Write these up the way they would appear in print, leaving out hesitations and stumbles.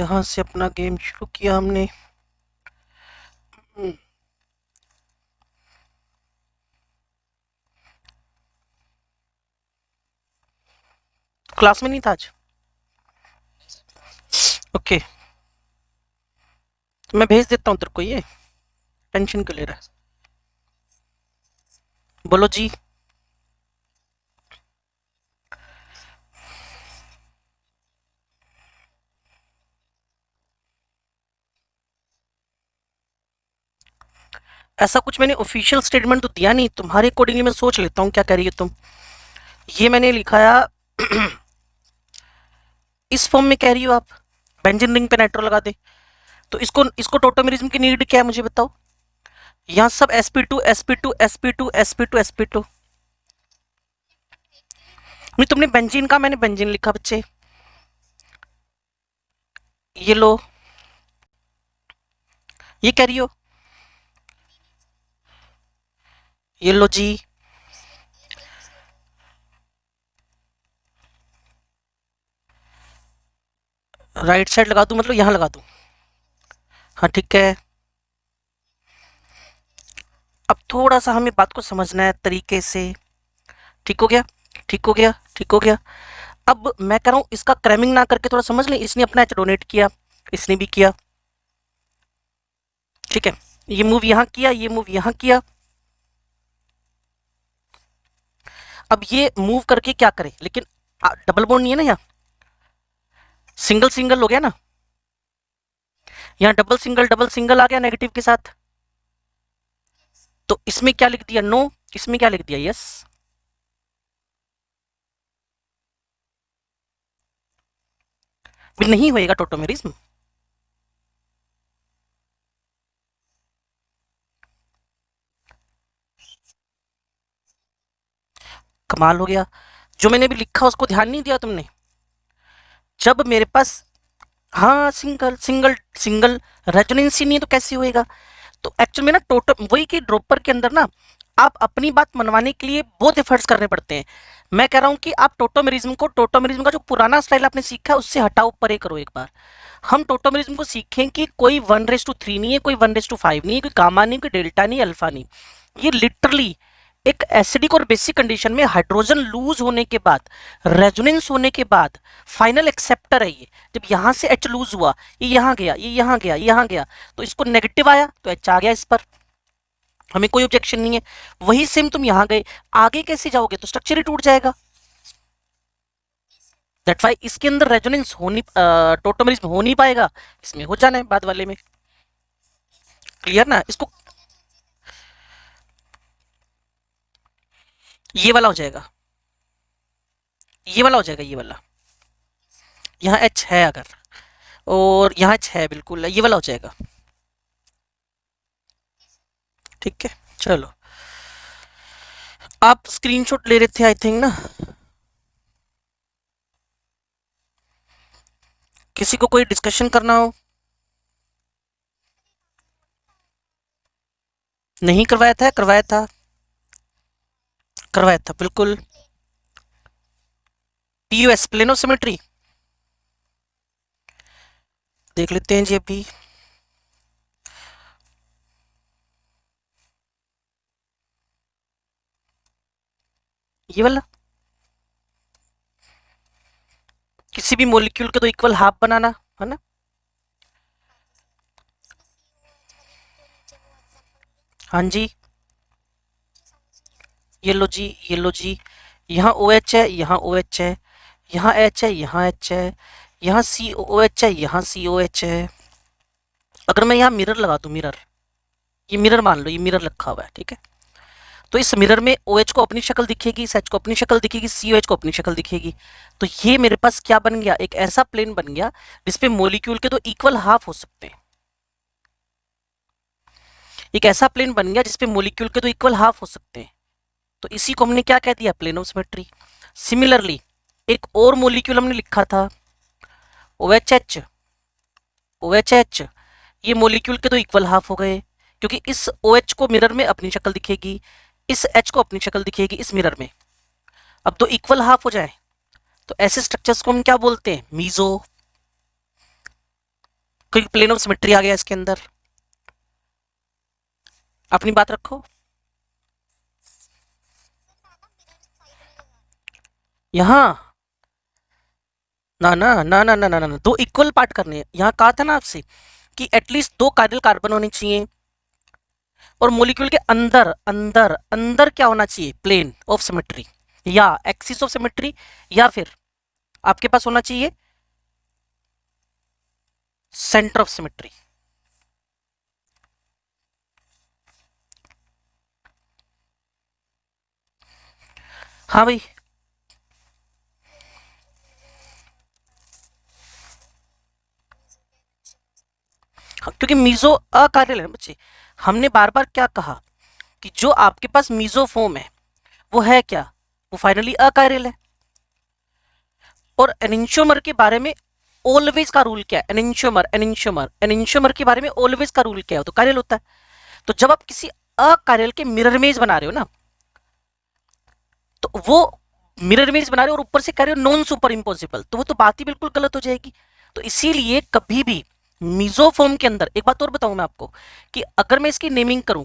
यहाँ से अपना गेम शुरू किया हमने। क्लास में नहीं था आज। ओके, मैं भेज देता हूँ तेरे को, ये टेंशन क्यों ले रहा है। बोलो जी। ऐसा कुछ मैंने ऑफिशियल स्टेटमेंट तो दिया नहीं, तुम्हारे अकॉर्डिंगली मैं सोच लेता हूँ क्या कह रही हो तुम। ये मैंने लिखाया इस फॉर्म में कह रही हो आप, बेंजीन रिंग पे नाइट्रो लगा दे। तो इसको टोटोमेरिज्म की नीड क्या है मुझे बताओ। यहाँ सब sp2 sp2 sp2 sp2 sp2। नहीं, तुमने बेंजीन का, मैंने बेंजीन लिखा बच्चे। ये लो, ये कह रही हो, ये लो जी। राइट साइड लगा दूं, मतलब यहां लगा दूं। हाँ ठीक है। अब थोड़ा सा हमें बात को समझना है तरीके से। ठीक हो गया, ठीक हो गया, ठीक हो गया। अब मैं कह रहा हूं इसका क्रैमिंग ना करके थोड़ा समझ लें। इसने अपना एच डोनेट किया, इसने भी किया, ठीक है। ये मूव यहां किया, ये मूव यहां किया। अब ये मूव करके क्या करे, लेकिन डबल बॉन्ड नहीं है ना, यहाँ सिंगल सिंगल हो गया ना। यहाँ डबल सिंगल आ गया नेगेटिव के साथ। तो इसमें क्या लिख दिया, नो। इसमें क्या लिख दिया, यस। नहीं होएगा टोटोमेरिज्म। कमाल हो गया। जो मैंने भी लिखा उसको ध्यान नहीं दिया तुमने। जब मेरे पास, हाँ, सिंगल सिंगल सिंगल रेजोनेंस ही नहीं है तो कैसे होएगा। तो एक्चुअल में ना टोटो वही कि ड्रॉपर के अंदर ना आप अपनी बात मनवाने के लिए बहुत एफर्ट्स करने पड़ते हैं। मैं कह रहा हूं कि आप टोटोमेरिज्म का जो पुराना स्टाइल आपने सीखा है उससे हटाओ, परे करो एक बार। हम टोटोमेरिज्म को सीखें कि कोई 1:3 नहीं है, कोई 1:5 नहीं है, कोई गामा नहीं, कोई डेल्टा नहीं, अल्फा नहीं। ये लिटरली एक एसिडिक और बेसिक कंडीशन में हाइड्रोजन लूज होने के बाद, रेजोनेंस होने के बाद फाइनल एक्सेप्टर है ये। जब यहां से एच लूज हुआ, ये यहां गया, ये यहां गया, यहां गया, तो इसको नेगेटिव आया तो एच आ गया इस पर, हमें कोई ऑब्जेक्शन नहीं है। वही सेम तुम यहां गए, आगे कैसे जाओगे, तो स्ट्रक्चर ही टूट जाएगा। दैट वाई इसके अंदर रेजोनेंस हो नहीं, टोटोमेरिज्म हो नहीं पाएगा। इसमें हो जाना है बाद वाले में। क्लियर ना इसको। ये वाला हो जाएगा, ये वाला हो जाएगा, ये वाला। यहाँ एच है अगर, और यहाँ एच है बिल्कुल, ये वाला हो जाएगा। ठीक है, चलो। आप स्क्रीनशॉट ले रहे थे आई थिंक ना। किसी को कोई डिस्कशन करना हो। नहीं करवाया था, करवाया था, करवाया था बिल्कुल। पीयूएस, प्लेन ऑफ सिमेट्री, देख लेते हैं जी अभी। ये वाला, किसी भी मॉलिक्यूल के तो इक्वल हाफ बनाना है ना। हाँ जी, ये लो जी, ये लो जी। यहाँ ओ OH है, यहाँ ओ OH है, यहाँ H है, यहाँ H है, यहाँ COOH है, यहाँ COH है। अगर मैं यहाँ मिरर लगा दूं, मिरर, ये मिरर मान लो, ये मिरर रखा हुआ है, ठीक है। तो इस मिरर में OH को अपनी शक्ल दिखेगी, इस H को अपनी शक्ल दिखेगी, COH को अपनी शक्ल दिखेगी। तो ये मेरे पास क्या बन गया, एक ऐसा प्लेन बन गया जिसपे मॉलिक्यूल के तो इक्वल हाफ हो सकते हैं। एक ऐसा प्लेन बन गया जिसपे मॉलिक्यूल के तो इक्वल हाफ हो सकते हैं। तो इसी को हमने क्या कह दिया, प्लेन ऑफ सिमेट्री। सिमिलरली एक और मॉलिक्यूल हमने लिखा था OHH, OHH। ये मॉलिक्यूल के तो इक्वल हाफ हो गए, क्योंकि इस OH को मिरर में अपनी शक्ल दिखेगी, इस H को अपनी शक्ल दिखेगी इस मिरर में। अब तो इक्वल हाफ हो जाए, तो ऐसे स्ट्रक्चर्स को हम क्या बोलते हैं? मीजो। कोई प्लेन ऑफ सिमेट्री आ गया इसके अंदर, अपनी बात रखो। यहां ना ना ना ना ना ना ना, दो इक्वल पार्ट करने हैं। यहां कहा था ना आपसे कि एटलीस्ट दो कार्डियल कार्बन होने चाहिए, और मोलिक्यूल के अंदर अंदर अंदर क्या होना चाहिए? प्लेन ऑफ सिमेट्री या एक्सिस ऑफ सिमेट्री, या फिर आपके पास होना चाहिए सेंटर ऑफ सिमेट्री। हाँ भाई, क्योंकि मीजो अकार्यल है बच्चे। हमने बार बार क्या कहा कि जो आपके पास मीजोफोम है वो है क्या? वो फाइनली अकार्यल है। और एनिंशियोमर के बारे में ऑलवेज का रूल क्या है? एनिंशियोमर एनिंशियोमर एनिंशियोमर के बारे में ऑलवेज का रूल क्या है? तो कार्यल होता है। तो जब आप किसी अकार्यल के मिरर इमेज बना रहे हो ना, तो वो मिरर इमेज बना रहे हो और ऊपर से कह रहे हो नॉन सुपर इम्पॉसिबल, तो वो तो बात ही बिल्कुल गलत हो जाएगी। तो इसीलिए कभी भी मीजोफॉर्म के अंदर एक बात और बताऊं मैं आपको, कि अगर मैं इसकी नेमिंग करूं,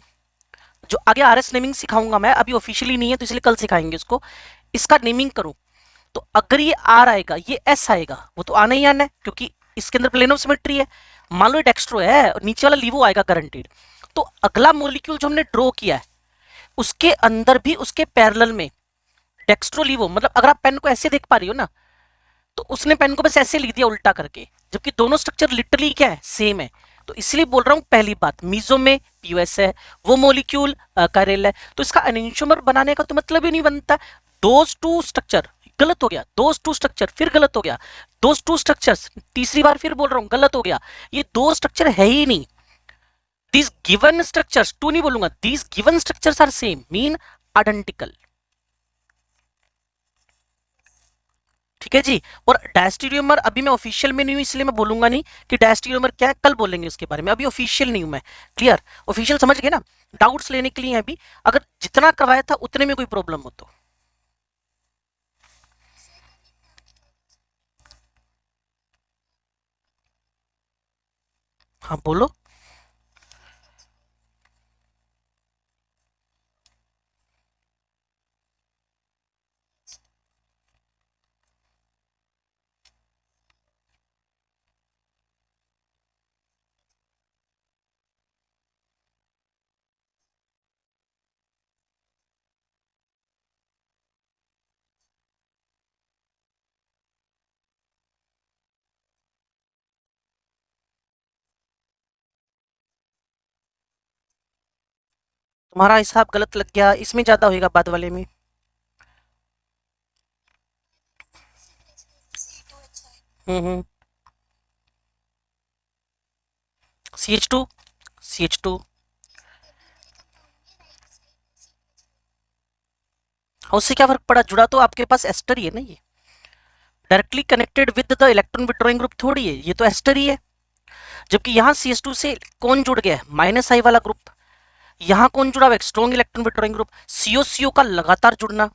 जो आगे आरएस नेमिंग सिखाऊंगा मैं, अभी ऑफिशियली नहीं है तो इसलिए कल सिखाएंगे उसको, इसका नेमिंग करूं, तो अगर ये आर आएगा, ये एस आएगा, वो तो आना ही आना है क्योंकि इसके अंदर प्लेन ऑफ सिमेट्री है। मान लो डेक्स्ट्रो है और नीचे वाला लीवो आएगा गारंटीड, तो अगला मोलिक्यूल जो हमने ड्रॉ किया है उसके अंदर भी उसके पैरेलल में डेक्स्ट्रो लीवो, मतलब अगर आप पेन को ऐसे देख पा रही हो ना, तो उसने पेन को बस ऐसे लिख दिया उल्टा करके, जबकि दोनों स्ट्रक्चर लिटरली क्या है? सेम है। तो इसलिए बोल रहा हूं, पहली बात मीजो में पीओएस है, वो मोलिक्यूल कारेल है, तो इसका एनिंशियोमर बनाने का तो मतलब ही नहीं बनता। दोज टू स्ट्रक्चर गलत हो गया, दोज टू स्ट्रक्चर फिर गलत हो गया, दोज टू स्ट्रक्चर्स तीसरी बार फिर बोल रहा हूं गलत हो गया। ये दो स्ट्रक्चर है ही नहीं। दीज गिवन स्ट्रक्चर्स, टू नहीं बोलूंगा, these given structures are same, mean identical. ठीक है जी। और डायस्टीरियोमर अभी मैं ऑफिशियल में नहीं हूं, इसलिए मैं बोलूंगा नहीं कि डायस्टीरियोमर क्या है, कल बोलेंगे उसके बारे में, अभी ऑफिशियल नहीं हूं मैं। क्लियर? ऑफिशियल समझ गए ना? डाउट्स लेने के लिए अभी, अगर जितना करवाया था उतने में कोई प्रॉब्लम हो तो। हाँ बोलो। तुम्हारा हिसाब गलत लग गया, इसमें ज्यादा होगा बाद वाले में। हम्म। CH2, CH2। उससे क्या फर्क पड़ा? जुड़ा तो आपके पास एस्टर ही है ना, ये directly connected with the electron withdrawing group थोड़ी है, ये तो एस्टर ही है। जबकि यहाँ CH2 से कौन जुड़ गया है? माइनस आई वाला ग्रुप। यहां कौन जुड़ा हुआ है? Strong electron withdrawing group. CO का लगातार जुड़ना,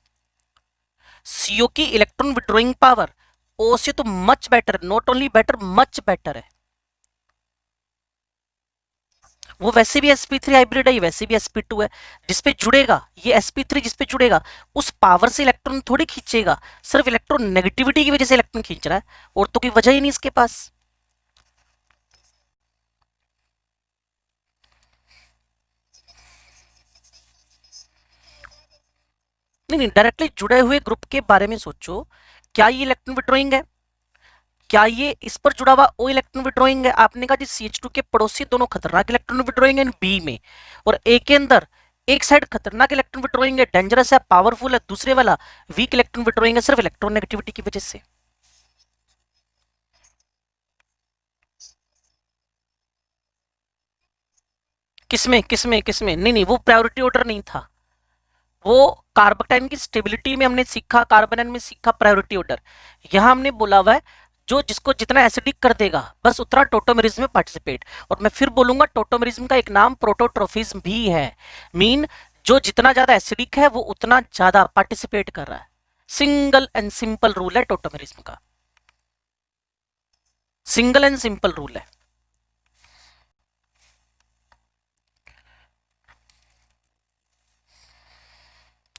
CO की इलेक्ट्रॉन विड्रॉइंग पावर O से तो much better, not only better, much better है। वो वैसे भी sp3 हाइब्रिड है, ये वैसे भी sp2 है। जिसपे जुड़ेगा ये sp3, जिसपे जुड़ेगा उस पावर से इलेक्ट्रॉन थोड़ी खींचेगा, सिर्फ इलेक्ट्रॉन नेगेटिविटी की वजह से इलेक्ट्रॉन खींच रहा है, और तो कोई वजह ही नहीं इसके पास। नहीं नहीं, डायरेक्टली जुड़े हुए ग्रुप के बारे में सोचो। क्या ये इलेक्ट्रॉन विड्रॉइंग है? क्या ये इस पर जुड़ा हुआ ओ इलेक्ट्रॉन विड्रॉइंग है? आपने कहा जी CH2 के पड़ोसी दोनों खतरनाक इलेक्ट्रॉन विड्रॉइंग है बी में, और ए के अंदर एक साइड खतरनाक इलेक्ट्रॉन विड्रॉइंग है, डेंजरस है, पावरफुल है, दूसरे वाला वीक इलेक्ट्रॉन विड्रॉइंग है, सिर्फ इलेक्ट्रॉन नेगेटिविटी की वजह से। किसमें किसमें किसमें? नहीं नहीं, वो प्रायोरिटी ऑर्डर नहीं था, वो कार्बोटाइन की स्टेबिलिटी में हमने सीखा, कार्बोनाइन में सीखा प्रायोरिटी ऑर्डर। यहां हमने बोला हुआ है जो जिसको जितना एसिडिक कर देगा बस उतना टोटोमेरिज्म में पार्टिसिपेट। और मैं फिर बोलूंगा, टोटोमेरिज्म का एक नाम प्रोटोट्रोफिज्म भी है, मीन जो जितना ज्यादा एसिडिक है वो उतना ज्यादा पार्टिसिपेट कर रहा है। सिंगल एंड सिंपल रूल है टोटोमेरिज्म का, सिंगल एंड सिंपल रूल है।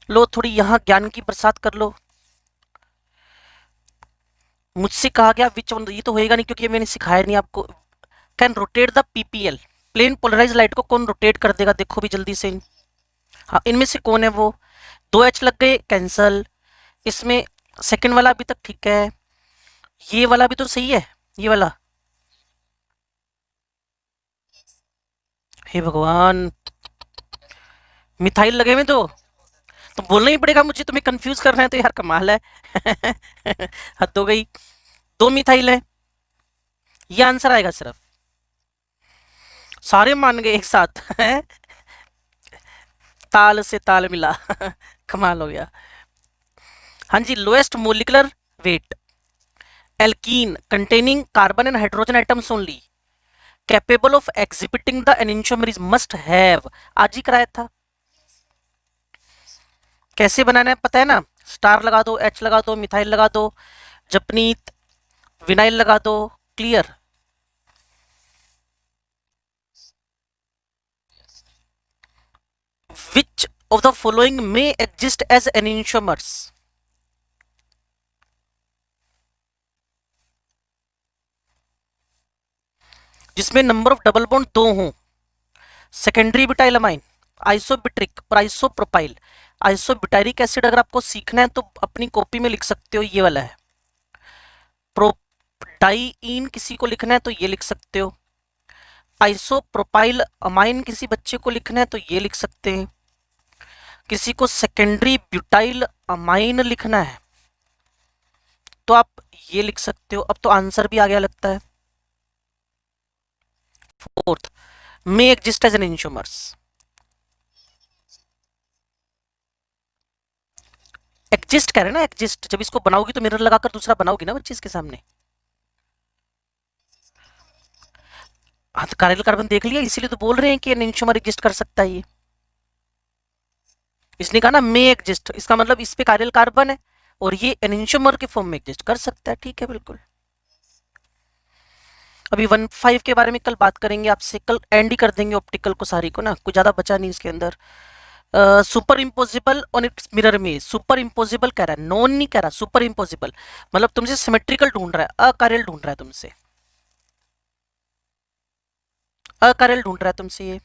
लो थोड़ी यहां ज्ञान की बरसात कर लो। मुझसे कहा गया विच वन, ये तो होएगा नहीं क्योंकि मैंने सिखाया नहीं आपको। Can rotate the PPL, plane polarise light को कौन रोटेट कर देगा, देखो भी जल्दी से। हाँ, इनमें से कौन है वो। 2H लग गए, कैंसल। इसमें सेकंड वाला अभी तक ठीक है, ये वाला भी तो सही है, ये वाला। हे भगवान, मिथाइल लगे हुए तो बोलना ही पड़ेगा मुझे, तुम्हें कंफ्यूज कर रहे हैं तो यार कमाल है। हद हो गई। 2 मिथाइल है, ये आंसर आएगा सिर्फ। सारे मान गए एक साथ। ताल से ताल मिला। कमाल हो गया। हाँ जी, lowest molecular weight alkene containing carbon and hydrogen atoms only capable of exhibiting the enantiomerism must have, आज ही कराया था। कैसे बनाना है पता है ना, स्टार लगा दो, एच लगा दो, मिथाइल लगा दो, जपनीत विनाइल लगा दो, clear. Which of the following may exist as enantiomers, जिसमें नंबर ऑफ डबल बॉन्ड 2 हों। सेकेंडरी ब्यूटाइलमाइन, आइसोबिट्रिक और आइसोप्रोपाइल। आइसोब्यूटाइरिक एसिड अगर आपको सीखना है तो अपनी कॉपी में लिख सकते हो, ये वाला है। प्रोडाइइन किसी को लिखना है तो ये लिख सकते हो। आइसोप्रोपाइल अमाइन किसी बच्चे को लिखना है तो ये लिख सकते हैं। किसी को सेकेंडरी ब्यूटाइल अमाइन लिखना है तो आप ये लिख सकते हो। अब तो आंसर भी आ गया लगता है। Fourth, may exist as enantiomers. Exist कह रहे हैं ना, एग्जिस्ट। जब इसको बनाओगी तो मिरर लगाकर दूसरा बनाओगी ना बच्चे इसके सामने। हाँ, तो कारियल कार्बन देख लिया, इसीलिए तो बोल रहे हैं कि एनिंशोमर एग्जिस्ट कर सकता है ये। इसने कहा ना मे एग्जिस्ट, इसका मतलब इस पे कारियल कार्बन है और ये एनिंशोमर के फॉर्म में एग्जिस्ट कर सकता है। ठीक है, बिल्कुल। अभी 1.5 के बारे में कल बात करेंगे आपसे, कल एंड ही कर देंगे ऑप्टिकल को सारी को ना, कुछ ज्यादा बचा नहीं इसके अंदर। Super imposable on it's mirror में, सुपर इम्पोजिबल कह रहा है, नॉन नहीं कह रहा, सुपर इम्पोजिबल मतलब तुमसे सिमेट्रिकल ढूंढ रहा है, अकार्यल ढूंढ रहा है तुमसे, अकार्यल ढूंढ रहा है तुमसे ये।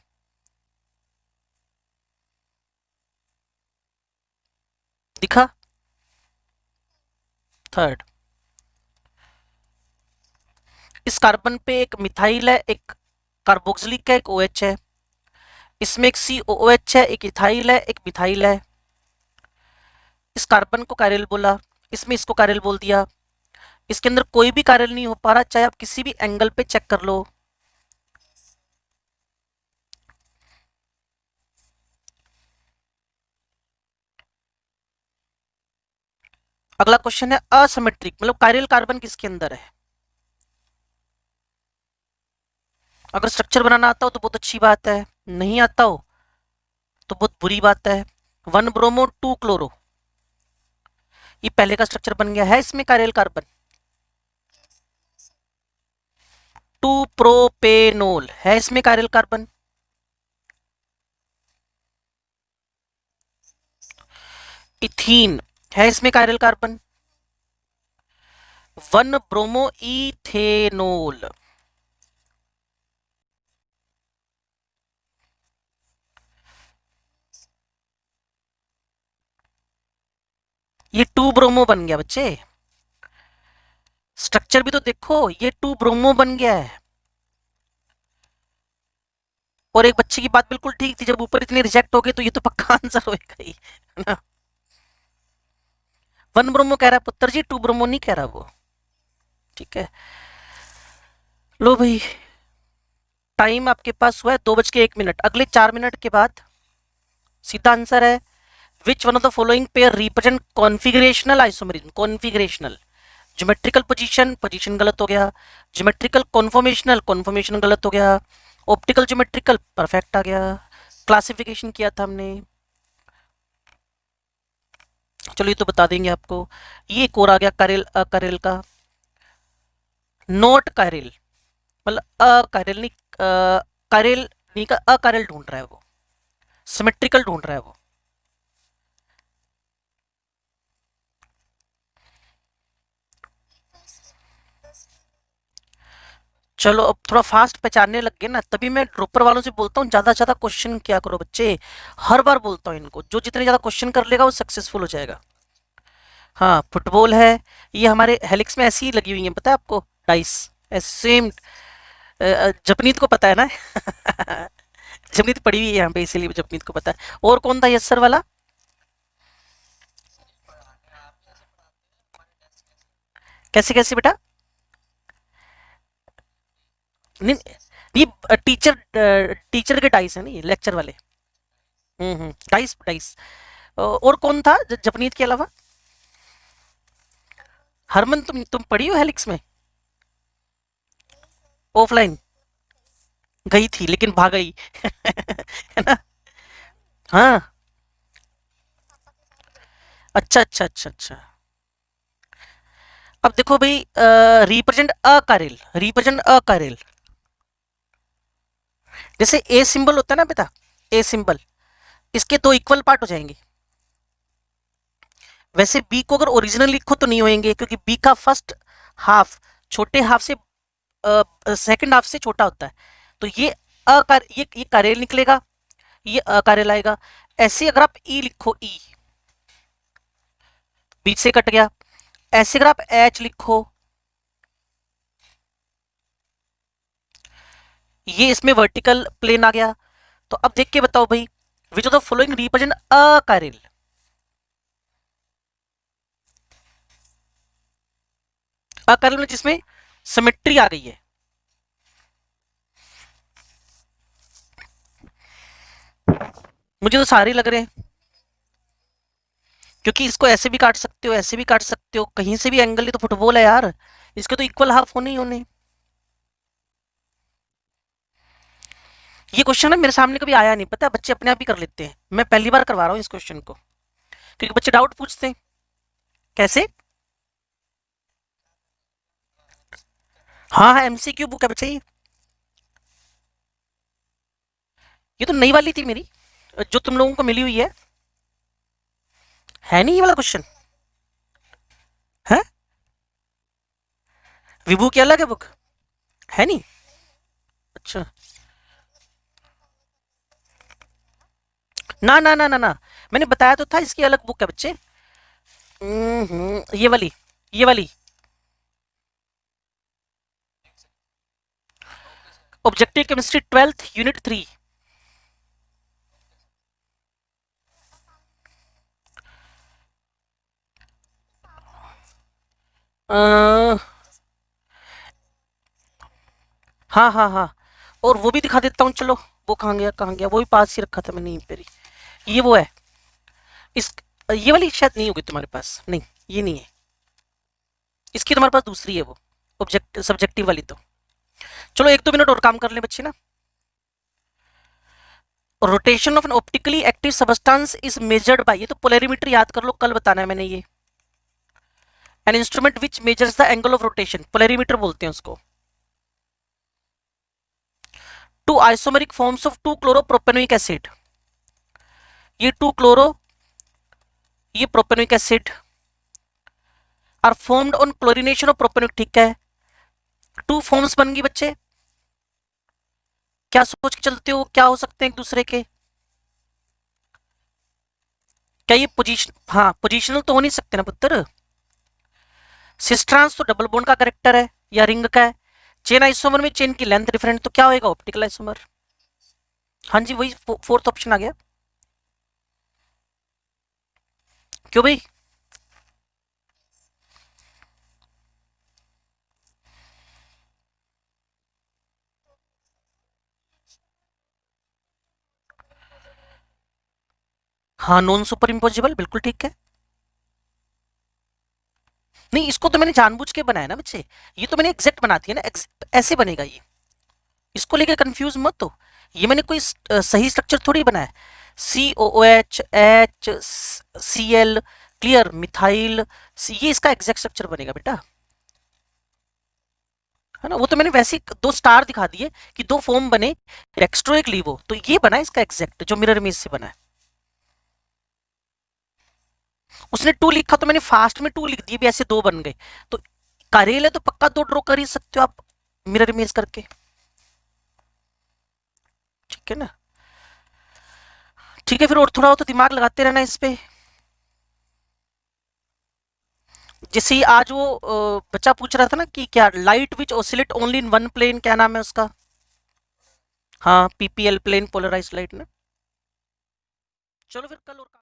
दिखा। थर्ड, इस कार्बन पे एक मिथाइल है, एक कार्बोक्सिलिक है, एक OH है। इसमें एक COOH है, एक इथाइल है, एक मिथाइल है। इस कार्बन को कारियल बोला, इसमें इसको कारियल बोल दिया। इसके अंदर कोई भी कारियल नहीं हो पा रहा, चाहे आप किसी भी एंगल पे चेक कर लो। अगला क्वेश्चन है असिमेट्रिक, मतलब कारियल कार्बन किसके अंदर है। अगर स्ट्रक्चर बनाना आता हो तो बहुत अच्छी बात है, नहीं आता हो तो बहुत बुरी बात है। 1 ब्रोमो 2 क्लोरो, ये पहले का स्ट्रक्चर बन गया है इसमें कारियल कार्बन। 2 प्रोपेनोल है इसमें कारियल कार्बन। इथीन है इसमें कायरल कार्बन। 1 ब्रोमो इथेनोल, ये 2 ब्रोमो बन गया बच्चे। स्ट्रक्चर भी तो देखो, ये 2 ब्रोमो बन गया है। और एक बच्चे की बात बिल्कुल ठीक थी, जब ऊपर इतने रिजेक्ट हो गए तो ये तो पक्का आंसर होएगा ही, है ना। 1 ब्रोमो कह रहा है पुत्र जी, 2 ब्रोमो नहीं कह रहा वो। ठीक है, लो भाई, टाइम आपके पास हुआ है 2:01। अगले 4 मिनट के बाद सीधा आंसर है which one of the following pair represent configurational isomerism. Configurational, geometrical position, position गलत हो गया। ज्योमेट्रिकल कॉन्फॉर्मेशनल, कॉन्फॉर्मेशन गलत हो गया। ऑप्टिकल ज्योमेट्रिकल, परफेक्ट आ गया। क्लासिफिकेशन किया था हमने। चलो ये तो बता देंगे आपको। ये एक और आ गया कारेल, अकारेल का, नोट कारेल, मतलब अकारेल नहीं, कारेल नहीं का अकारेल ढूंढ रहा है वो, सिमेट्रिकल ढूंढ रहा है वो। चलो अब थोड़ा फास्ट पहचानने लग गए ना, तभी मैं ड्रॉपर वालों से बोलता हूँ ज्यादा ज्यादा क्वेश्चन किया करो बच्चे। हर बार बोलता हूँ इनको, जो जितने ज्यादा क्वेश्चन कर लेगा वो सक्सेसफुल हो जाएगा। हाँ फुटबॉल है, ये हमारे हेलिक्स में ऐसी ही लगी हुई है, पता है आपको, डाइस ऐसे सेम। जपनीत को पता है ना। जपनीत पड़ी हुई है यहाँ पे, इसीलिए जपनीत को पता है। और कौन था यस सर वाला? कैसे कैसे बेटा? नहीं, ये टीचर, टीचर के डाइस है ना, ये लेक्चर वाले। Dice dice. और कौन था जपनीत के अलावा? हरमन, तुम पढ़ी हो हेलिक्स में? ऑफलाइन गई थी लेकिन भाग गई। है ना? हाँ। अच्छा अच्छा अच्छा अच्छा। अब देखो भाई, रिप्रेजेंट अकारेल, रिप्रेजेंट अकारेल, जैसे ए सिंबल होता है ना बेटा, ए सिंबल, इसके दो इक्वल पार्ट हो जाएंगे। वैसे बी को अगर ओरिजिनल लिखो तो नहीं होंगे, क्योंकि बी का फर्स्ट हाफ छोटे हाफ से, सेकंड हाफ से छोटा होता है। तो ये ये कारेल निकलेगा, ये अकारेल आएगा। ऐसे अगर आप ई लिखो, ई बीच से कट गया। ऐसे अगर आप एच लिखो, ये इसमें वर्टिकल प्लेन आ गया। तो अब देख के बताओ भाई, which of the following represent achiral? Achiral में जिसमें सिमेट्री आ गई है। मुझे तो सारे लग रहे हैं, क्योंकि इसको ऐसे भी काट सकते हो, ऐसे भी काट सकते हो, कहीं से भी एंगल, ये तो फुटबॉल है यार, इसके तो इक्वल हाफ होने ही होने। ये क्वेश्चन ना मेरे सामने कभी आया नहीं, पता है, बच्चे अपने आप ही कर लेते हैं, मैं पहली बार करवा रहा हूँ इस क्वेश्चन को, क्योंकि बच्चे डाउट पूछते हैं। कैसे? हाँ हाँ, एमसीक्यू बुक है बच्चे ये तो नई वाली थी मेरी, जो तुम लोगों को मिली हुई है नहीं ये वाला क्वेश्चन? है विभू की अलग है बुक, है नहीं? अच्छा। ना ना ना ना ना, मैंने बताया तो था इसकी अलग बुक है बच्चे। ये वाली, ये वाली ऑब्जेक्टिव केमिस्ट्री 12th यूनिट 3। हाँ हाँ हाँ, और वो भी दिखा देता हूँ चलो। वो कहाँ गया, कहाँ गया? वो भी पास ही रखा था मैंने यहीं पे ही। ये वो है, इस, ये वाली शायद नहीं होगी तुम्हारे पास, नहीं ये नहीं है, इसकी तुम्हारे पास दूसरी है वो, ऑब्जेक्ट सब्जेक्टिव वाली तो। चलो एक दो मिनट और काम कर ले बच्चे ना। Rotation of N optically active substance is measured by, ये तो पोलरिमीटर याद कर लो, कल बताना है मैंने ये। An instrument which measures the angle of rotation, polarimeter बोलते हैं उसको। Two isomeric forms of two chloropropanoic acid, ये टू क्लोरो, ये propanoic acid are formed on chlorination of propanoic, ठीक है। टू फॉर्म्स बन गई बच्चे, क्या सोच के चलते हो, क्या हो सकते हैं एक दूसरे के? क्या ये पोजीशन, हाँ पोजीशनल तो हो नहीं सकते ना पुत्र। सिस्ट्रांस तो डबल बॉन्ड का करेक्टर है या रिंग का है। चेन आइसोमर में चेन की लेंथ डिफरेंट, तो क्या होएगा, ऑप्टिकल आइसोमर। हाँ जी, वही फोर्थ ऑप्शन आ गया। क्यों भाई? हाँ नॉन सुपर इम्पोजिबल, बिल्कुल ठीक है। नहीं, इसको तो मैंने जानबूझ के बनाया ना बच्चे, ये तो मैंने एग्जैक्ट बनाती है ना, ऐसे बनेगा ये, इसको लेकर कंफ्यूज मत हो। ये मैंने कोई सही स्ट्रक्चर थोड़ी बनाया। C O H H C L, clear, methyl, ये इसका एग्जैक्ट स्ट्रक्चर बनेगा बेटा, है ना। वो तो मैंने वैसे ही दो स्टार दिखा दिए कि दो फॉर्म बने, एक एक्स्ट्रो एक लीवो, तो ये बना इसका एग्जैक्ट जो मिरर इमेज से बना है। उसने टू लिखा तो मैंने फास्ट में टू लिख दिए, भी ऐसे दो बन गए। तो करेल है तो पक्का दो ड्रॉ कर ही सकते हो आप मिरर इमेज करके, ठीक है ना। ठीक है, फिर और थोड़ा हो तो दिमाग लगाते रहना इस पे। जैसे ही आज वो बच्चा पूछ रहा था ना कि क्या light which oscillate only in one plane, क्या नाम है उसका? हाँ, पीपीएल, प्लेन पोलराइज्ड लाइट ना। चलो फिर कल और